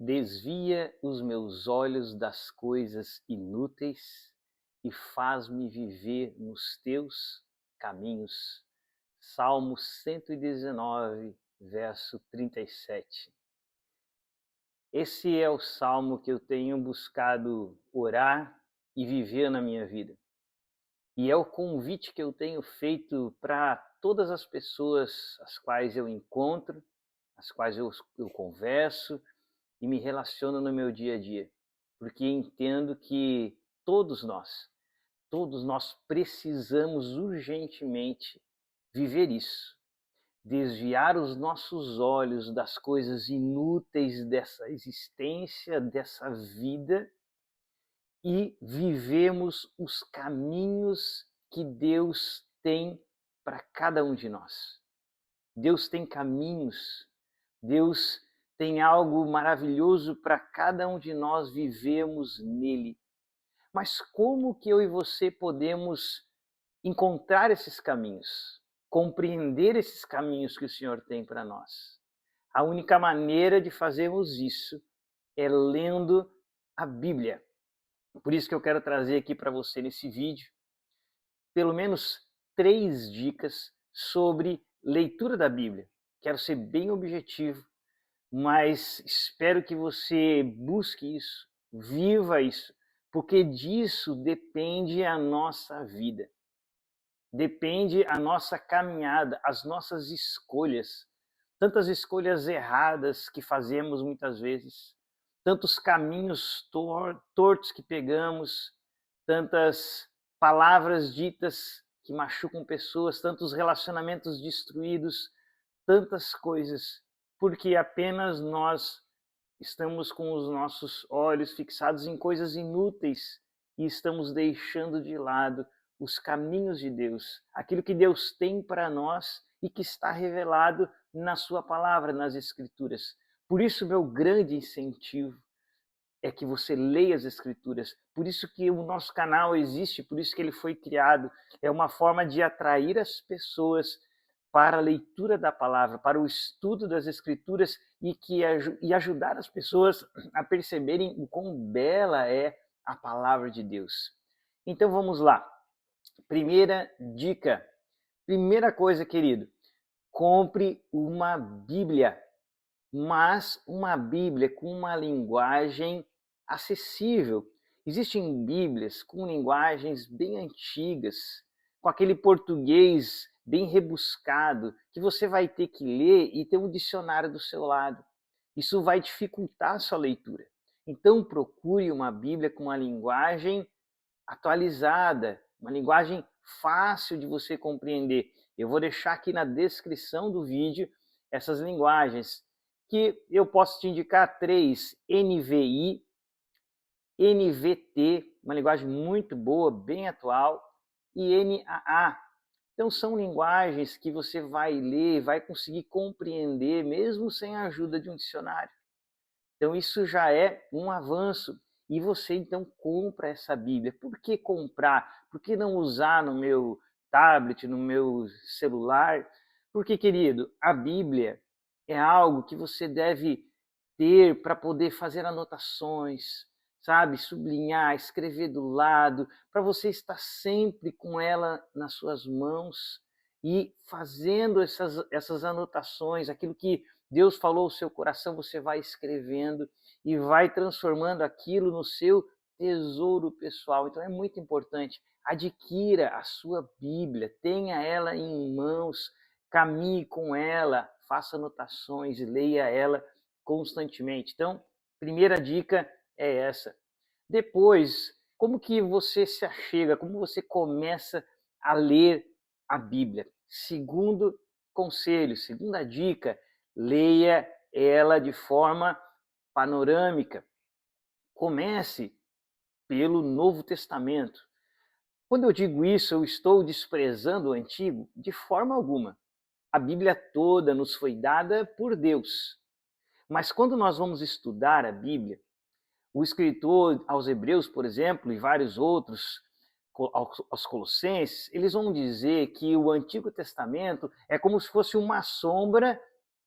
Desvia os meus olhos das coisas inúteis e faz-me viver nos teus caminhos. Salmo 119, verso 37. Esse é o salmo que eu tenho buscado orar e viver na minha vida. E é o convite que eu tenho feito para todas as pessoas as quais eu encontro, as quais eu converso e me relaciono no meu dia a dia, porque entendo que todos nós precisamos urgentemente viver isso, desviar os nossos olhos das coisas inúteis dessa existência, dessa vida e vivemos os caminhos que Deus tem para cada um de nós. Deus tem caminhos, Deus tem algo maravilhoso para cada um de nós vivemos nele. Mas como que eu e você podemos encontrar esses caminhos? Compreender esses caminhos que o Senhor tem para nós? A única maneira de fazermos isso é lendo a Bíblia. Por isso que eu quero trazer aqui para você nesse vídeo pelo menos 3 dicas sobre leitura da Bíblia. Quero ser bem objetivo, mas espero que você busque isso, viva isso, porque disso depende a nossa vida, depende a nossa caminhada, as nossas escolhas. Tantas escolhas erradas que fazemos muitas vezes, tantos caminhos tortos que pegamos, tantas palavras ditas que machucam pessoas, tantos relacionamentos destruídos, tantas coisas, porque apenas nós estamos com os nossos olhos fixados em coisas inúteis e estamos deixando de lado os caminhos de Deus, aquilo que Deus tem para nós e que está revelado na sua palavra, nas Escrituras. Por isso, meu grande incentivo é que você leia as Escrituras. Por isso que o nosso canal existe, por isso que ele foi criado. É uma forma de atrair as pessoas para a leitura da palavra, para o estudo das Escrituras e ajudar as pessoas a perceberem o quão bela é a palavra de Deus. Então vamos lá. Primeira dica. Primeira coisa, querido, compre uma Bíblia, mas uma Bíblia com uma linguagem acessível. Existem Bíblias com linguagens bem antigas, com aquele português bem rebuscado, que você vai ter que ler e ter um dicionário do seu lado. Isso vai dificultar a sua leitura. Então procure uma Bíblia com uma linguagem atualizada, uma linguagem fácil de você compreender. Eu vou deixar aqui na descrição do vídeo essas linguagens, que eu posso te indicar 3: NVI, NVT, uma linguagem muito boa, bem atual, e NAA. Então são linguagens que você vai ler, vai conseguir compreender, mesmo sem a ajuda de um dicionário. Então isso já é um avanço. E você então compra essa Bíblia. Por que comprar? Por que não usar no meu tablet, no meu celular? Porque, querido, a Bíblia é algo que você deve ter para poder fazer anotações, sabe? Sublinhar, escrever do lado, para você estar sempre com ela nas suas mãos e fazendo essas anotações, aquilo que Deus falou ao seu coração, você vai escrevendo e vai transformando aquilo no seu tesouro pessoal. Então é muito importante. Adquira a sua Bíblia, tenha ela em mãos, caminhe com ela, faça anotações, leia ela constantemente. Então, primeira dica é essa. Depois, como que você se achega, como você começa a ler a Bíblia? Segundo conselho, segunda dica, leia ela de forma panorâmica. Comece pelo Novo Testamento. Quando eu digo isso, eu estou desprezando o Antigo? De forma alguma. A Bíblia toda nos foi dada por Deus. Mas quando nós vamos estudar a Bíblia, o escritor aos Hebreus, por exemplo, e vários outros, aos Colossenses, eles vão dizer que o Antigo Testamento é como se fosse uma sombra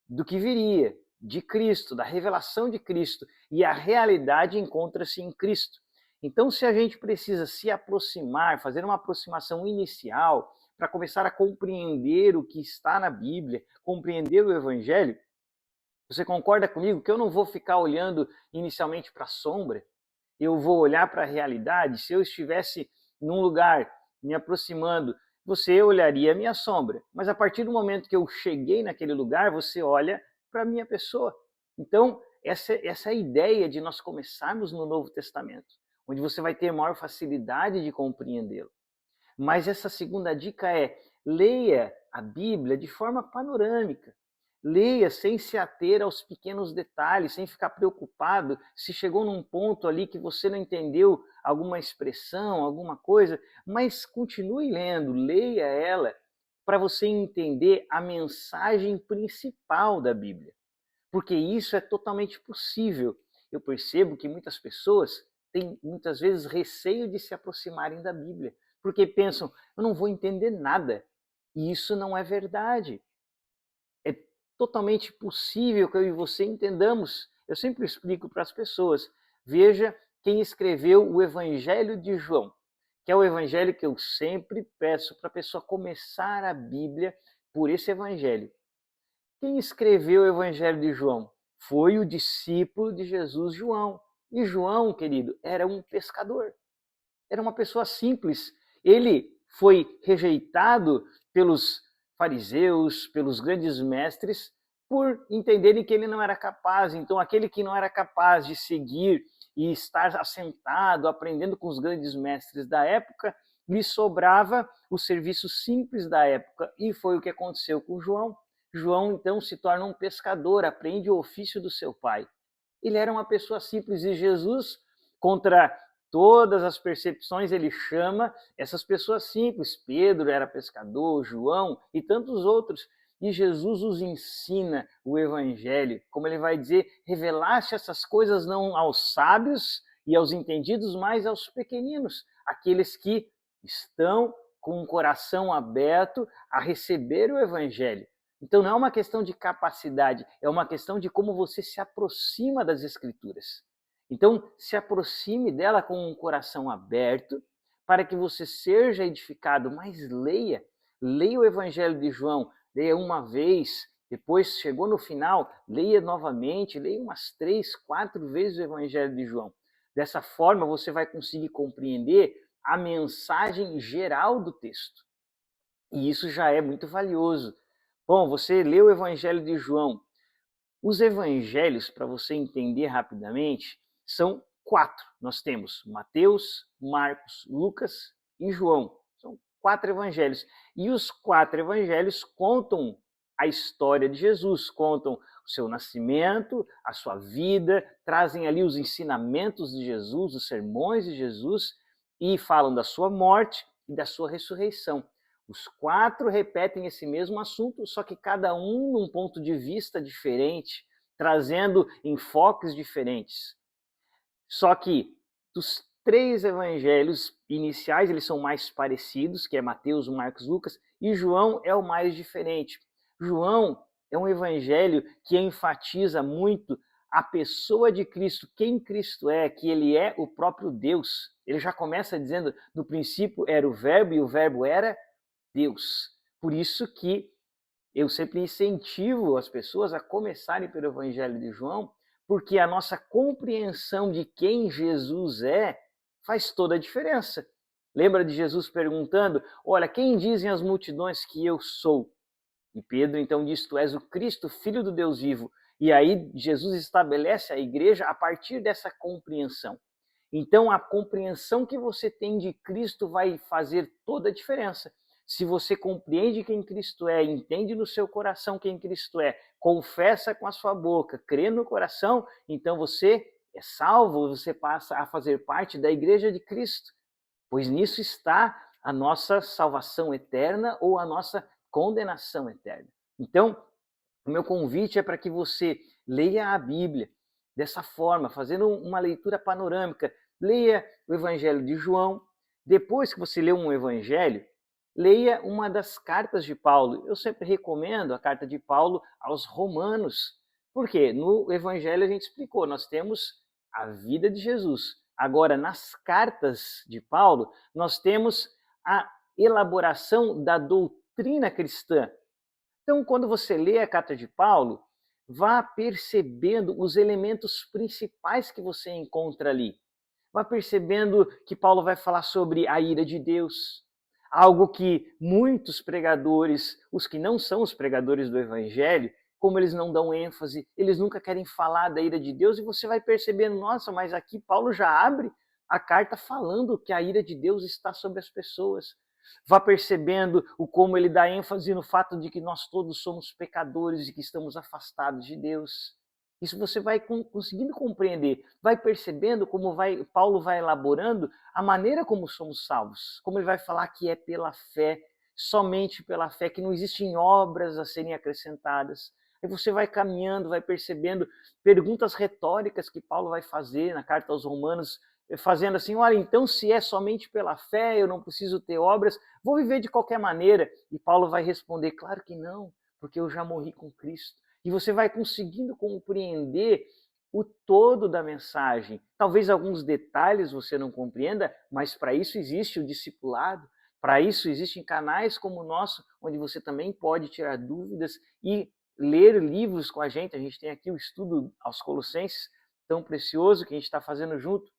do que viria, de Cristo, da revelação de Cristo, e a realidade encontra-se em Cristo. Então, se a gente precisa se aproximar, fazer uma aproximação inicial para começar a compreender o que está na Bíblia, compreender o Evangelho, você concorda comigo que eu não vou ficar olhando inicialmente para a sombra? Eu vou olhar para a realidade? Se eu estivesse num lugar me aproximando, você olharia a minha sombra. Mas a partir do momento que eu cheguei naquele lugar, você olha para a minha pessoa. Então, essa é a ideia de nós começarmos no Novo Testamento, onde você vai ter maior facilidade de compreendê-lo. Mas essa segunda dica é: leia a Bíblia de forma panorâmica. Leia sem se ater aos pequenos detalhes, sem ficar preocupado se chegou num ponto ali que você não entendeu alguma expressão, alguma coisa, mas continue lendo, leia ela para você entender a mensagem principal da Bíblia. Porque isso é totalmente possível. Eu percebo que muitas pessoas têm muitas vezes receio de se aproximarem da Bíblia, porque pensam, eu não vou entender nada. E isso não é verdade. É totalmente possível que eu e você entendamos. Eu sempre explico para as pessoas, veja quem escreveu o Evangelho de João, que é o evangelho que eu sempre peço para a pessoa começar a Bíblia por esse evangelho. Quem escreveu o Evangelho de João? Foi o discípulo de Jesus, João. E João, querido, era um pescador. Era uma pessoa simples. Ele foi rejeitado pelos fariseus, pelos grandes mestres, por entenderem que ele não era capaz. Então, aquele que não era capaz de seguir e estar assentado, aprendendo com os grandes mestres da época, lhe sobrava o serviço simples da época. E foi o que aconteceu com João. João, então, se torna um pescador, aprende o ofício do seu pai. Ele era uma pessoa simples e Jesus, contra todas as percepções, ele chama essas pessoas simples. Pedro era pescador, João e tantos outros. E Jesus os ensina o evangelho. Como ele vai dizer, revelaste essas coisas não aos sábios e aos entendidos, mas aos pequeninos, aqueles que estão com o coração aberto a receber o evangelho. Então não é uma questão de capacidade, é uma questão de como você se aproxima das Escrituras. Então se aproxime dela com um coração aberto para que você seja edificado, mas leia o Evangelho de João, leia uma vez, depois chegou no final, leia novamente, leia umas 3, 4 vezes o Evangelho de João. Dessa forma você vai conseguir compreender a mensagem geral do texto. E isso já é muito valioso. Bom, você leu o Evangelho de João. Os evangelhos, para você entender rapidamente, são 4. Nós temos Mateus, Marcos, Lucas e João. São 4 evangelhos. E os 4 evangelhos contam a história de Jesus, contam o seu nascimento, a sua vida, trazem ali os ensinamentos de Jesus, os sermões de Jesus, e falam da sua morte e da sua ressurreição. Os 4 repetem esse mesmo assunto, só que cada um num ponto de vista diferente, trazendo enfoques diferentes. Só que dos 3 evangelhos iniciais, eles são mais parecidos, que é Mateus, Marcos, Lucas, e João é o mais diferente. João é um evangelho que enfatiza muito a pessoa de Cristo, quem Cristo é, que ele é o próprio Deus. Ele já começa dizendo, no princípio era o verbo e o verbo era Deus. Por isso que eu sempre incentivo as pessoas a começarem pelo Evangelho de João, porque a nossa compreensão de quem Jesus é faz toda a diferença. Lembra de Jesus perguntando, olha, quem dizem as multidões que eu sou? E Pedro então diz, tu és o Cristo, Filho do Deus vivo. E aí Jesus estabelece a igreja a partir dessa compreensão. Então a compreensão que você tem de Cristo vai fazer toda a diferença. Se você compreende quem Cristo é, entende no seu coração quem Cristo é, confessa com a sua boca, crê no coração, então você é salvo, você passa a fazer parte da igreja de Cristo, pois nisso está a nossa salvação eterna ou a nossa condenação eterna. Então, o meu convite é para que você leia a Bíblia dessa forma, fazendo uma leitura panorâmica. Leia o Evangelho de João. Depois que você lê um Evangelho, leia uma das cartas de Paulo. Eu sempre recomendo a carta de Paulo aos Romanos, Por quê? No Evangelho a gente explicou, nós temos a vida de Jesus. Agora, nas cartas de Paulo, nós temos a elaboração da doutrina cristã. Então, quando você lê a carta de Paulo, vá percebendo os elementos principais que você encontra ali. Vá percebendo que Paulo vai falar sobre a ira de Deus, algo que muitos pregadores, os que não são os pregadores do Evangelho, como eles não dão ênfase, eles nunca querem falar da ira de Deus, e você vai percebendo, nossa, mas aqui Paulo já abre a carta falando que a ira de Deus está sobre as pessoas. Vá percebendo o como ele dá ênfase no fato de que nós todos somos pecadores e que estamos afastados de Deus. Isso você vai conseguindo compreender, vai percebendo como Paulo vai elaborando a maneira como somos salvos, como ele vai falar que é pela fé, somente pela fé, que não existem obras a serem acrescentadas. Aí você vai caminhando, vai percebendo perguntas retóricas que Paulo vai fazer na carta aos Romanos, fazendo assim, olha, então se é somente pela fé, eu não preciso ter obras, vou viver de qualquer maneira. E Paulo vai responder, claro que não, porque eu já morri com Cristo. E você vai conseguindo compreender o todo da mensagem. Talvez alguns detalhes você não compreenda, mas para isso existe o discipulado, para isso existem canais como o nosso, onde você também pode tirar dúvidas e ler livros com a gente. A gente tem aqui o estudo aos Colossenses, tão precioso, que a gente está fazendo junto,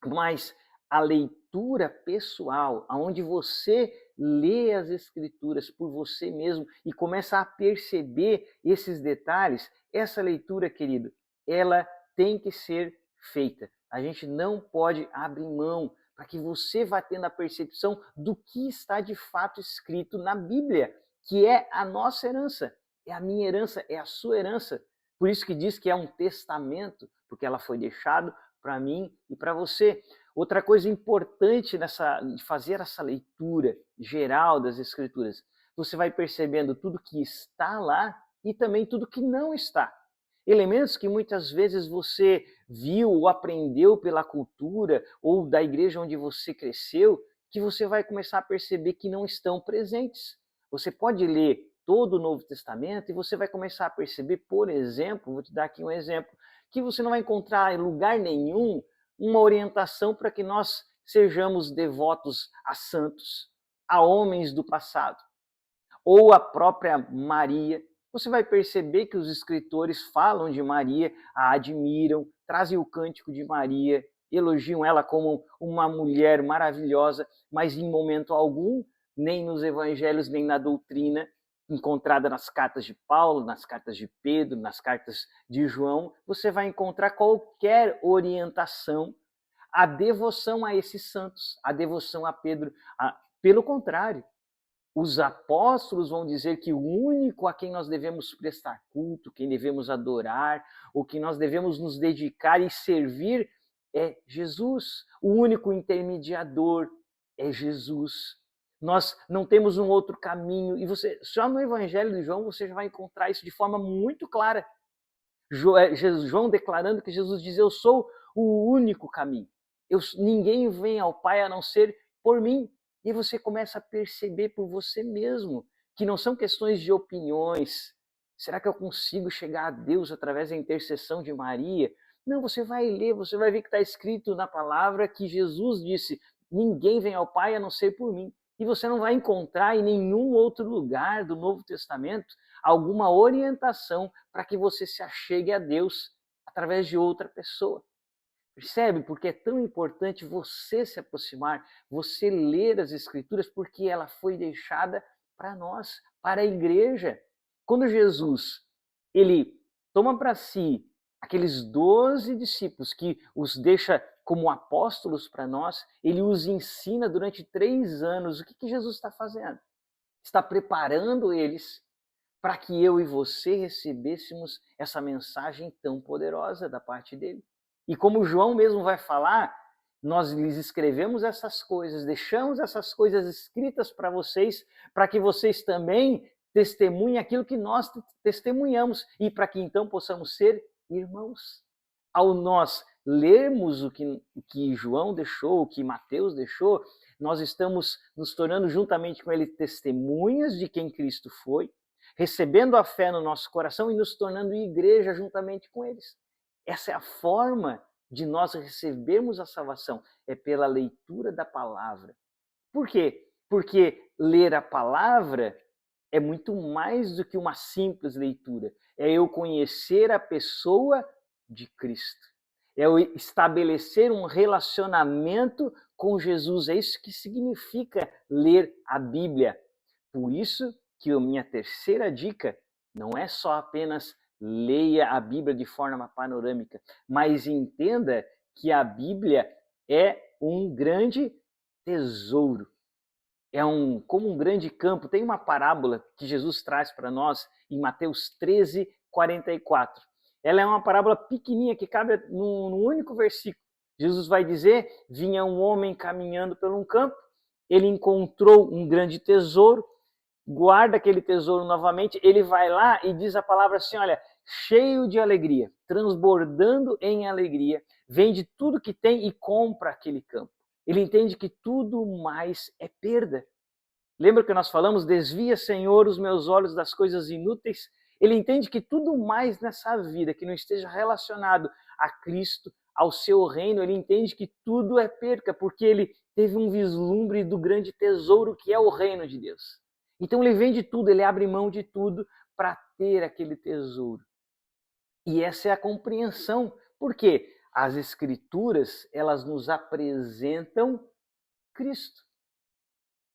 mas a leitura pessoal, onde você lê as Escrituras por você mesmo e começa a perceber esses detalhes, essa leitura, querido, ela tem que ser feita. A gente não pode abrir mão para que você vá tendo a percepção do que está de fato escrito na Bíblia, que é a nossa herança, é a minha herança, é a sua herança. Por isso que diz que é um testamento, porque ela foi deixada para mim e para você. Outra coisa importante de fazer essa leitura geral das Escrituras, você vai percebendo tudo que está lá e também tudo que não está. Elementos que muitas vezes você viu ou aprendeu pela cultura ou da igreja onde você cresceu, que você vai começar a perceber que não estão presentes. Você pode ler todo o Novo Testamento e você vai começar a perceber, por exemplo, vou te dar aqui um exemplo, que você não vai encontrar em lugar nenhum uma orientação para que nós sejamos devotos a santos, a homens do passado, ou a própria Maria. Você vai perceber que os escritores falam de Maria, a admiram, trazem o cântico de Maria, elogiam ela como uma mulher maravilhosa, mas em momento algum, nem nos evangelhos, nem na doutrina, encontrada nas cartas de Paulo, nas cartas de Pedro, nas cartas de João, você vai encontrar qualquer orientação à devoção a esses santos, à devoção a Pedro. Pelo contrário, os apóstolos vão dizer que o único a quem nós devemos prestar culto, quem devemos adorar, ou que nós devemos nos dedicar e servir é Jesus. O único intermediador é Jesus. Nós não temos um outro caminho. E você, só no Evangelho de João você já vai encontrar isso de forma muito clara. João declarando que Jesus diz, eu sou o único caminho. Ninguém vem ao Pai a não ser por mim. E você começa a perceber por você mesmo que não são questões de opiniões. Será que eu consigo chegar a Deus através da intercessão de Maria? Não, você vai ler, você vai ver que está escrito na palavra que Jesus disse, ninguém vem ao Pai a não ser por mim. E você não vai encontrar em nenhum outro lugar do Novo Testamento alguma orientação para que você se achegue a Deus através de outra pessoa. Percebe? Porque é tão importante você se aproximar, você ler as Escrituras, porque ela foi deixada para nós, para a igreja. Quando Jesus ele toma para si aqueles 12 discípulos que os deixa como apóstolos para nós, ele os ensina durante 3 anos. O que Jesus está fazendo? Está preparando eles para que eu e você recebêssemos essa mensagem tão poderosa da parte dele. E como João mesmo vai falar, nós lhes escrevemos essas coisas, deixamos essas coisas escritas para vocês, para que vocês também testemunhem aquilo que nós testemunhamos e para que então possamos ser irmãos. Ao nós lermos o que João deixou, o que Mateus deixou, nós estamos nos tornando juntamente com ele testemunhas de quem Cristo foi, recebendo a fé no nosso coração e nos tornando igreja juntamente com eles. Essa é a forma de nós recebermos a salvação, é pela leitura da palavra. Por quê? Porque ler a palavra é muito mais do que uma simples leitura. É eu conhecer a pessoa de Cristo. É eu estabelecer um relacionamento com Jesus. É isso que significa ler a Bíblia. Por isso que a minha terceira dica não é só apenas leia a Bíblia de forma panorâmica, mas entenda que a Bíblia é um grande tesouro. É como um grande campo. Tem uma parábola que Jesus traz para nós em Mateus 13:44. Ela é uma parábola pequenininha que cabe num único versículo. Jesus vai dizer: vinha um homem caminhando por um campo, ele encontrou um grande tesouro, guarda aquele tesouro novamente, ele vai lá e diz a palavra assim, olha, cheio de alegria, transbordando em alegria, vende tudo que tem e compra aquele campo. Ele entende que tudo mais é perda. Lembra que nós falamos, desvia, Senhor, os meus olhos das coisas inúteis? Ele entende que tudo mais nessa vida que não esteja relacionado a Cristo, ao seu reino, ele entende que tudo é perca, porque ele teve um vislumbre do grande tesouro que é o reino de Deus. Então ele vende tudo, ele abre mão de tudo para ter aquele tesouro. E essa é a compreensão. Por quê? As Escrituras, elas nos apresentam Cristo.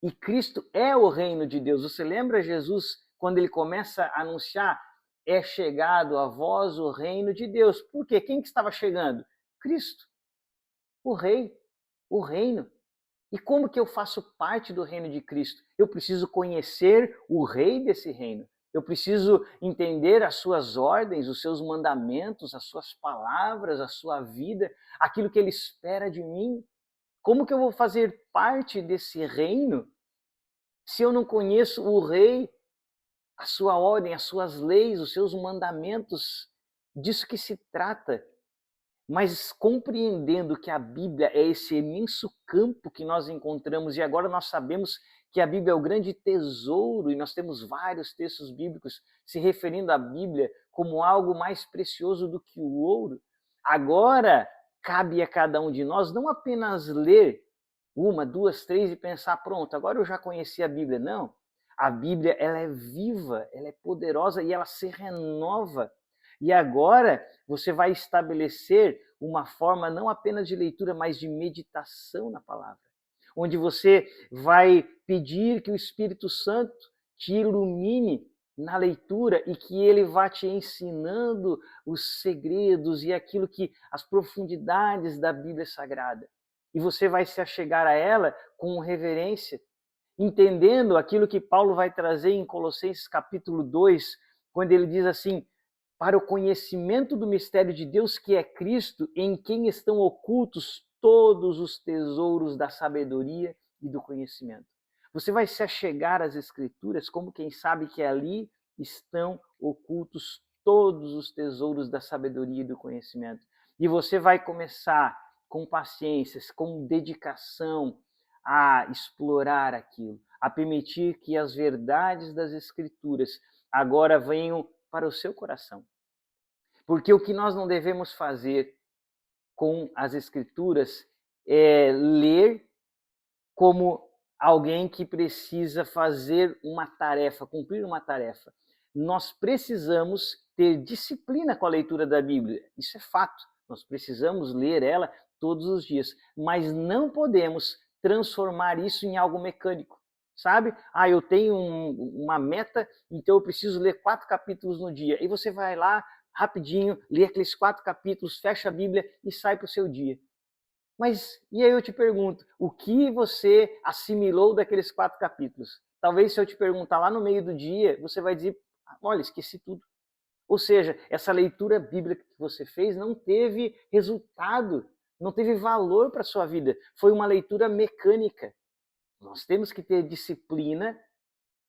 E Cristo é o reino de Deus. Você lembra Jesus, quando ele começa a anunciar, é chegado a vós o reino de Deus. Por quê? Quem que estava chegando? Cristo, o rei, o reino. E como que eu faço parte do reino de Cristo? Eu preciso conhecer o rei desse reino. Eu preciso entender as suas ordens, os seus mandamentos, as suas palavras, a sua vida, aquilo que ele espera de mim. Como que eu vou fazer parte desse reino se eu não conheço o rei, a sua ordem, as suas leis, os seus mandamentos? Disso que se trata. Mas compreendendo que a Bíblia é esse imenso campo que nós encontramos, e agora nós sabemos que a Bíblia é o grande tesouro, e nós temos vários textos bíblicos se referindo à Bíblia como algo mais precioso do que o ouro. Agora cabe a cada um de nós não apenas ler uma, duas, três e pensar, pronto, agora eu já conheci a Bíblia. Não, a Bíblia ela é viva, ela é poderosa e ela se renova. E agora você vai estabelecer uma forma não apenas de leitura, mas de meditação na palavra, onde você vai pedir que o Espírito Santo te ilumine na leitura e que ele vá te ensinando os segredos e aquilo que as profundidades da Bíblia Sagrada. E você vai se achegar a ela com reverência, entendendo aquilo que Paulo vai trazer em Colossenses capítulo 2, quando ele diz assim, para o conhecimento do mistério de Deus que é Cristo, em quem estão ocultos todos os tesouros da sabedoria e do conhecimento. Você vai se achegar às Escrituras como quem sabe que ali estão ocultos todos os tesouros da sabedoria e do conhecimento. E você vai começar com paciência, com dedicação a explorar aquilo, a permitir que as verdades das Escrituras agora venham para o seu coração. Porque o que nós não devemos fazer com as Escrituras é ler como alguém que precisa fazer uma tarefa, cumprir uma tarefa. Nós precisamos ter disciplina com a leitura da Bíblia, isso é fato. Nós precisamos ler ela todos os dias, mas não podemos transformar isso em algo mecânico. Sabe? Eu tenho uma meta, então eu preciso ler 4 capítulos no dia. E você vai lá, rapidinho, lê aqueles 4 capítulos, fecha a Bíblia e sai para o seu dia. Mas, e aí eu te pergunto, o que você assimilou daqueles 4 capítulos? Talvez se eu te perguntar lá no meio do dia, você vai dizer, olha, esqueci tudo. Ou seja, essa leitura bíblica que você fez não teve resultado, não teve valor para a sua vida. Foi uma leitura mecânica. Nós temos que ter disciplina,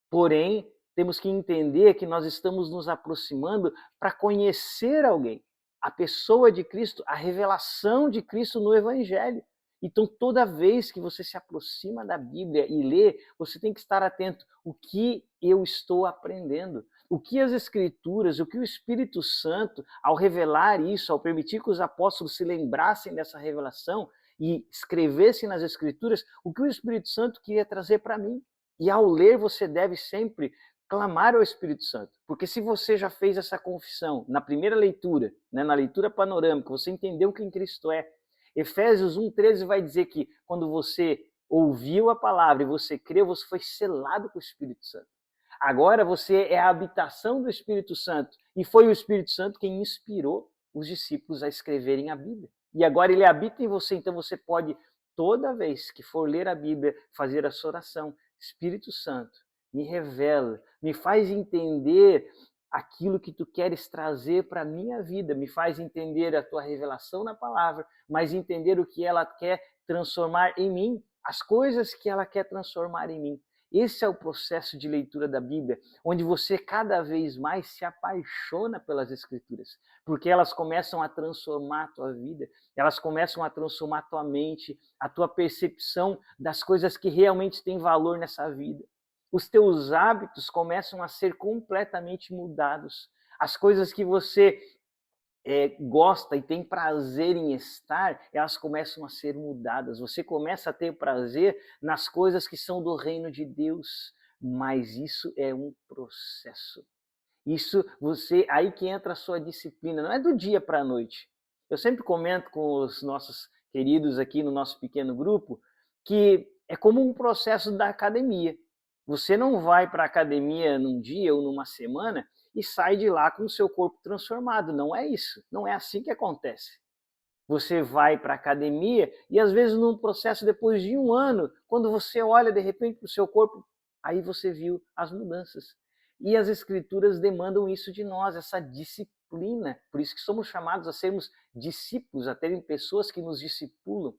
porém, temos que entender que nós estamos nos aproximando para conhecer alguém, a pessoa de Cristo, a revelação de Cristo no Evangelho. Então, toda vez que você se aproxima da Bíblia e lê, você tem que estar atento. O que eu estou aprendendo? o que as Escrituras, o que o Espírito Santo, ao revelar isso, ao permitir que os apóstolos se lembrassem dessa revelação e escrevessem nas Escrituras, o que o Espírito Santo queria trazer para mim. E ao ler, você deve sempre clamar ao Espírito Santo, porque se você já fez essa confissão na primeira leitura, né, na leitura panorâmica, você entendeu quem Cristo é. Efésios 1,13 vai dizer que quando você ouviu a palavra e você creu, você foi selado com o Espírito Santo. Agora você é a habitação do Espírito Santo e foi o Espírito Santo quem inspirou os discípulos a escreverem a Bíblia. E agora ele habita em você, então você pode, toda vez que for ler a Bíblia, fazer essa oração. Espírito Santo, me revela, me faz entender aquilo que tu queres trazer para a minha vida, me faz entender a tua revelação na palavra, mas entender o que ela quer transformar em mim, as coisas que ela quer transformar em mim. Esse é o processo de leitura da Bíblia, onde você cada vez mais se apaixona pelas Escrituras, porque elas começam a transformar a tua vida, elas começam a transformar a tua mente, a tua percepção das coisas que realmente têm valor nessa vida. Os teus hábitos começam a ser completamente mudados. As coisas que você gosta e tem prazer em estar, elas começam a ser mudadas. Você começa a ter prazer nas coisas que são do reino de Deus, mas isso é um processo. Isso aí que entra a sua disciplina, não é do dia para a noite. Eu sempre comento com os nossos queridos aqui no nosso pequeno grupo que é como um processo da academia. Você não vai para a academia num dia ou numa semana e sai de lá com o seu corpo transformado. Não é isso. Não é assim que acontece. Você vai para a academia e às vezes num processo depois de um ano, quando você olha de repente para o seu corpo, aí você viu as mudanças. E as Escrituras demandam isso de nós, essa disciplina. Por isso que somos chamados a sermos discípulos, a terem pessoas que nos discipulam.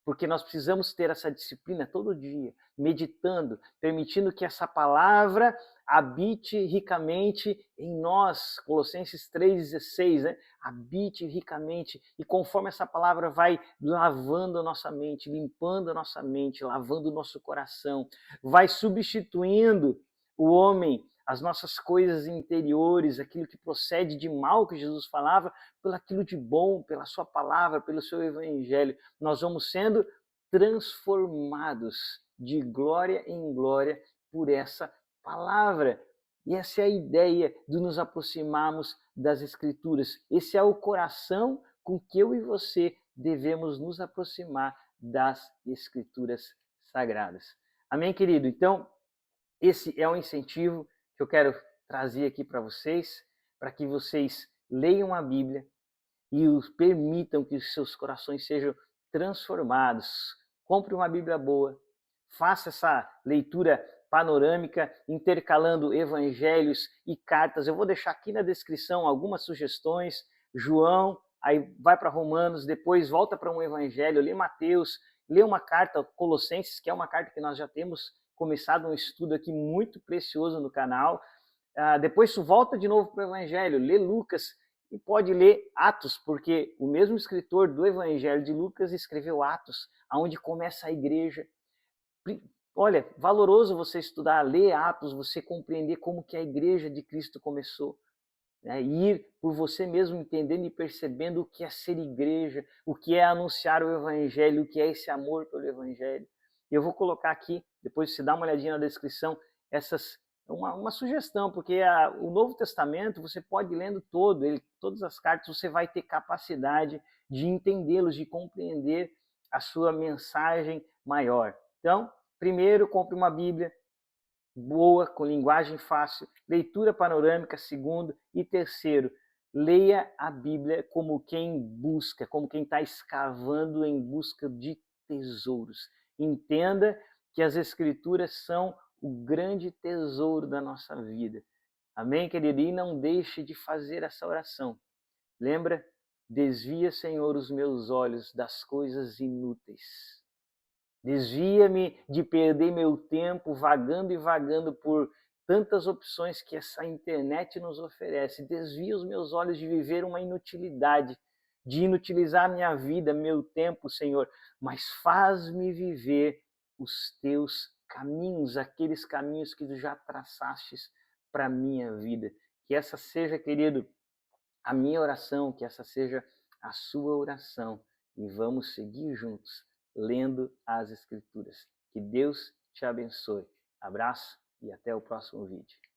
Porque nós precisamos ter essa disciplina todo dia, meditando, permitindo que essa palavra habite ricamente em nós. Colossenses 3,16, né? Habite ricamente. E conforme essa palavra vai lavando a nossa mente, limpando a nossa mente, lavando o nosso coração, vai substituindo o homem, as nossas coisas interiores, aquilo que procede de mal que Jesus falava, pelo aquilo de bom, pela sua palavra, pelo seu evangelho. Nós vamos sendo transformados de glória em glória por essa palavra. E essa é a ideia de nos aproximarmos das Escrituras. Esse é o coração com que eu e você devemos nos aproximar das Escrituras Sagradas. Amém, querido? Então, esse é um incentivo que eu quero trazer aqui para que vocês leiam a Bíblia e permitam que os seus corações sejam transformados. Compre uma Bíblia boa, faça essa leitura panorâmica, intercalando evangelhos e cartas. Eu vou deixar aqui na descrição algumas sugestões. João, aí vai para Romanos, depois volta para um evangelho, lê Mateus, lê uma carta, Colossenses, que é uma carta que nós já temos começado um estudo aqui muito precioso no canal. Depois tu volta de novo para o evangelho, lê Lucas, e pode ler Atos, porque o mesmo escritor do Evangelho de Lucas escreveu Atos, aonde começa a igreja. Olha, valoroso você estudar, ler Atos, você compreender como que a igreja de Cristo começou. Né? Ir por você mesmo entendendo e percebendo o que é ser igreja, o que é anunciar o Evangelho, o que é esse amor pelo Evangelho. Eu vou colocar aqui, depois você dá uma olhadinha na descrição, uma sugestão, porque o Novo Testamento você pode ir lendo todo, todas as cartas, você vai ter capacidade de entendê-los, de compreender a sua mensagem maior. Então, primeiro, compre uma Bíblia boa, com linguagem fácil, leitura panorâmica, segundo, e terceiro, leia a Bíblia como quem busca, como quem está escavando em busca de tesouros. Entenda que as Escrituras são o grande tesouro da nossa vida. Amém, querido? E não deixe de fazer essa oração. Lembra? Desvia, Senhor, os meus olhos das coisas inúteis. Desvia-me de perder meu tempo vagando e vagando por tantas opções que essa internet nos oferece. Desvia os meus olhos de viver uma inutilidade, de inutilizar minha vida, meu tempo, Senhor, mas faz-me viver os teus caminhos, aqueles caminhos que tu já traçastes para a minha vida. Que essa seja, querido, a minha oração, que essa seja a sua oração. E vamos seguir juntos, lendo as Escrituras. Que Deus te abençoe. Abraço e até o próximo vídeo.